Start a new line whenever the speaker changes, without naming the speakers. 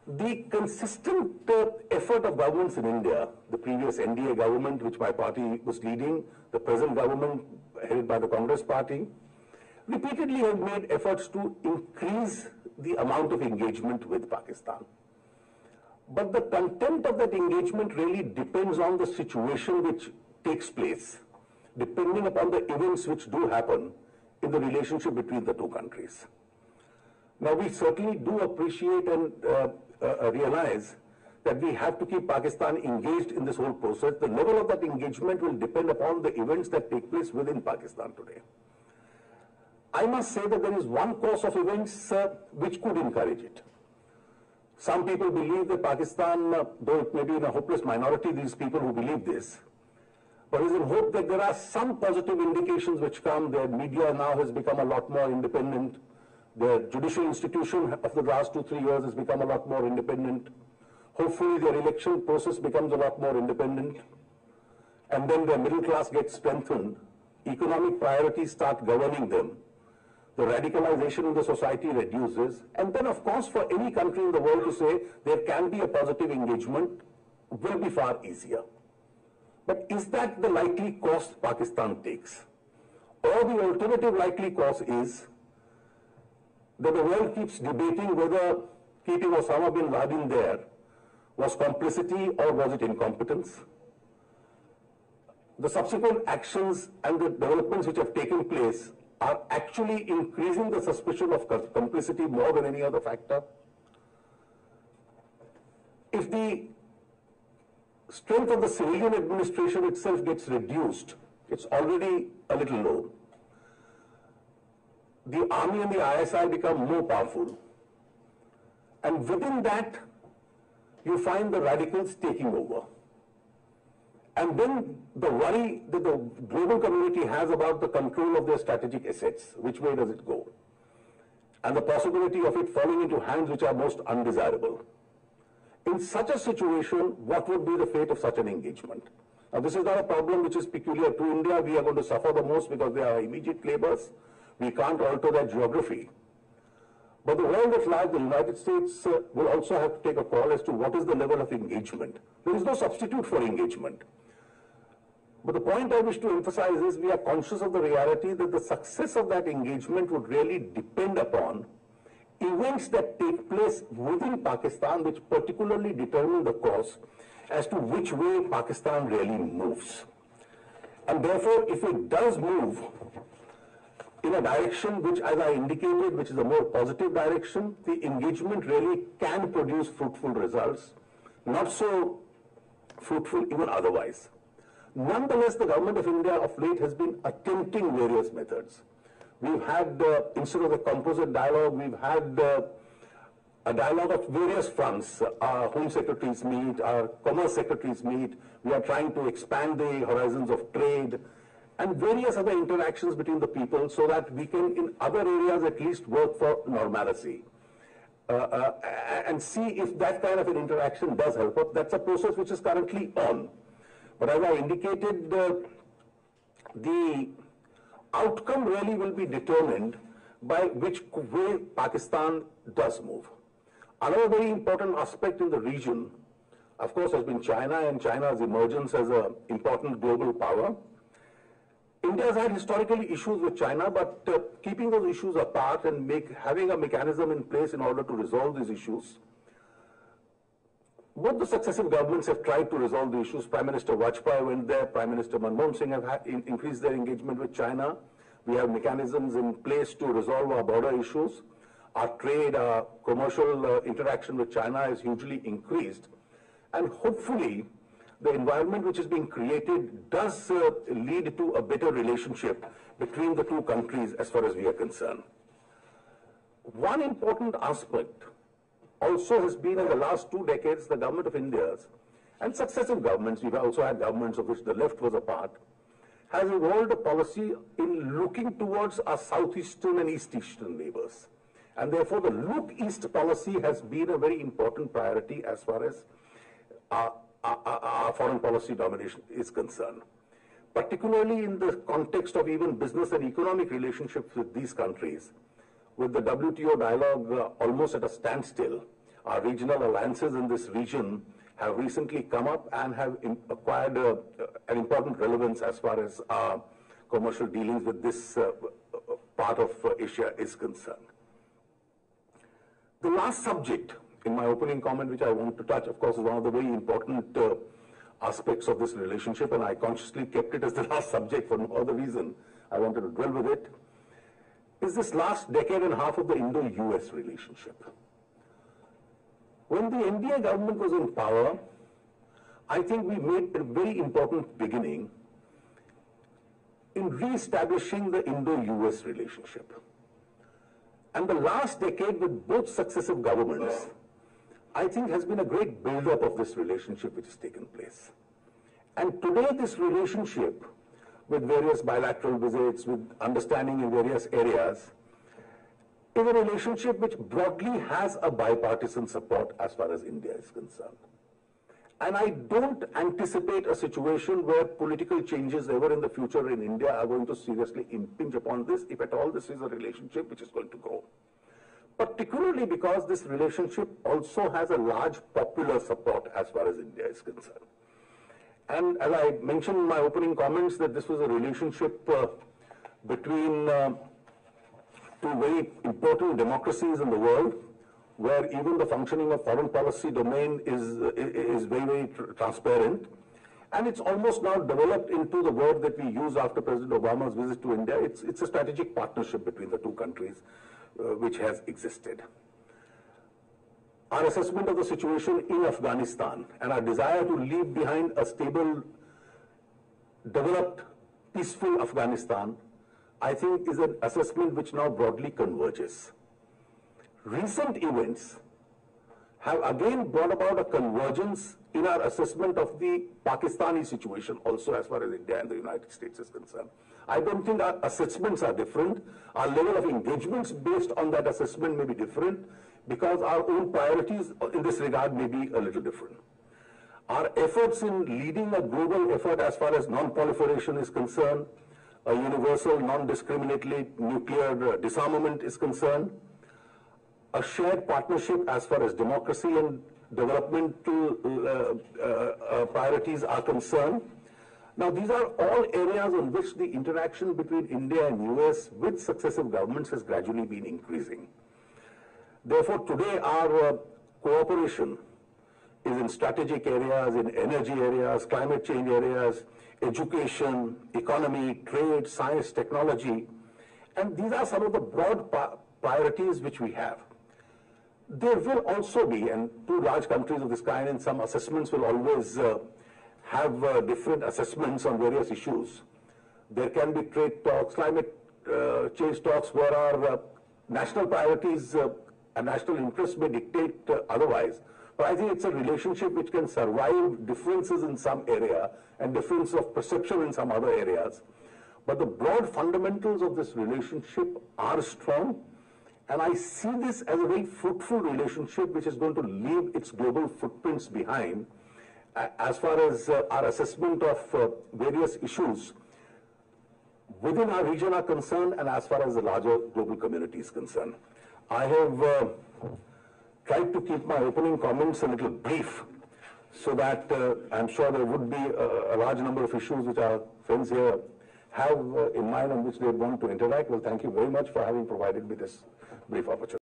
The consistent effort of governments in India, the previous NDA government, which my party was leading, the present government headed by the Congress party, repeatedly have made efforts to increase the amount of engagement with Pakistan. But the content of that engagement really depends on the situation which takes place, depending upon the events which do happen in the relationship between the two countries. Now, we certainly do appreciate and realize that we have to keep Pakistan engaged in this whole process. The level of that engagement will depend upon the events that take place within Pakistan today. I must say that there is one course of events which could encourage it. Some people believe that Pakistan, though it may be in a hopeless minority, these people who believe this, but is in hope that there are some positive indications which come. Their media now has become a lot more independent. The judicial institution of the last 2-3 years has become a lot more independent. Hopefully their election process becomes a lot more independent. And then their middle class gets strengthened. Economic priorities start governing them. The radicalization in the society reduces. And then, of course, for any country in the world to say there can be a positive engagement will be far easier. But is that the likely course Pakistan takes? Or the alternative likely course is that the world keeps debating whether keeping Osama bin Laden there was complicity or was it incompetence? The subsequent actions and the developments which have taken place are actually increasing the suspicion of complicity more than any other factor. If the strength of the civilian administration itself gets reduced, it's already a little low. The army and the ISI become more powerful. And within that, you find the radicals taking over. And then the worry that the global community has about the control of their strategic assets, which way does it go? And the possibility of it falling into hands which are most undesirable. In such a situation, what would be the fate of such an engagement? Now, this is not a problem which is peculiar to India. We are going to suffer the most because they are immediate neighbors. We can't alter that geography. But the world at large, the United States, will also have to take a call as to what is the level of engagement. There is no substitute for engagement. But the point I wish to emphasize is we are conscious of the reality that the success of that engagement would really depend upon events that take place within Pakistan, which particularly determine the course as to which way Pakistan really moves. And therefore, if it does move in a direction which, as I indicated, which is a more positive direction, the engagement really can produce fruitful results, not so fruitful even otherwise. Nonetheless, the government of India of late has been attempting various methods. We've had, instead of a composite dialogue, we've had a dialogue of various fronts. Our home secretaries meet, our commerce secretaries meet. We are trying to expand the horizons of trade and various other interactions between the people so that we can, in other areas, at least work for normalcy. And see if that kind of an interaction does help us. That's a process which is currently on. But as I indicated, the outcome really will be determined by which way Pakistan does move. Another very important aspect in the region, of course, has been China and China's emergence as an important global power. India has had historically issues with China, but keeping those issues apart and having a mechanism in place in order to resolve these issues. Both the successive governments have tried to resolve the issues. Prime Minister Vajpayee went there, Prime Minister Manmohan Singh have increased their engagement with China. We have mechanisms in place to resolve our border issues. Our trade, our commercial interaction with China is hugely increased. And hopefully, the environment which is being created does lead to a better relationship between the two countries as far as we are concerned. One important aspect also has been in the last 2 decades, the government of India's and successive governments, we've also had governments of which the left was a part, has evolved a policy in looking towards our southeastern and east-eastern neighbors. And therefore, the look east policy has been a very important priority as far as our foreign policy domination is concerned. Particularly in the context of even business and economic relationships with these countries, with the WTO dialogue almost at a standstill, Our regional alliances in this region have recently come up and have acquired an important relevance as far as our commercial dealings with this part of Asia is concerned. The last subject in my opening comment which I want to touch, of course, is one of the very important aspects of this relationship, and I consciously kept it as the last subject for no other reason. I wanted to dwell with it, is this last decade and a half of the Indo-US relationship. When the NDA government was in power, I think we made a very important beginning in re-establishing the Indo-US relationship. And the last decade with both successive governments, I think has been a great build-up of this relationship which has taken place. And today this relationship, with various bilateral visits, with understanding in various areas, is a relationship which broadly has a bipartisan support as far as India is concerned. And I don't anticipate a situation where political changes ever in the future in India are going to seriously impinge upon this, if at all this is a relationship which is going to grow. Particularly because this relationship also has a large popular support as far as India is concerned. And as I mentioned in my opening comments, that this was a relationship between two very important democracies in the world, where even the functioning of foreign policy domain is very, very transparent. And it's almost now developed into the word that we use after President Obama's visit to India. It's a strategic partnership between the two countries which has existed. Our assessment of the situation in Afghanistan and our desire to leave behind a stable, developed, peaceful Afghanistan, I think is an assessment which now broadly converges. Recent events have again brought about a convergence in our assessment of the Pakistani situation also as far as India and the United States is concerned. I don't think our assessments are different. Our level of engagements based on that assessment may be different because our own priorities in this regard may be a little different. Our efforts in leading a global effort as far as non-proliferation is concerned, a universal, non-discriminatory nuclear disarmament is concerned, a shared partnership as far as democracy and developmental priorities are concerned. Now, these are all areas on which the interaction between India and US with successive governments has gradually been increasing. Therefore, today our cooperation is in strategic areas, in energy areas, climate change areas, education, economy, trade, science, technology, and these are some of the broad priorities which we have. There will also be, and two large countries of this kind and some assessments will always have different assessments on various issues. There can be trade talks, climate change talks where our national priorities and national interests may dictate otherwise. But I think it's a relationship which can survive differences in some area and difference of perception in some other areas. But the broad fundamentals of this relationship are strong. And I see this as a very fruitful relationship which is going to leave its global footprints behind as far as our assessment of various issues within our region are concerned and as far as the larger global community is concerned. I have tried to keep my opening comments a little brief so that I'm sure there would be a large number of issues which our friends here have in mind on which they want to interact. Well, thank you very much for having provided me this brief opportunity.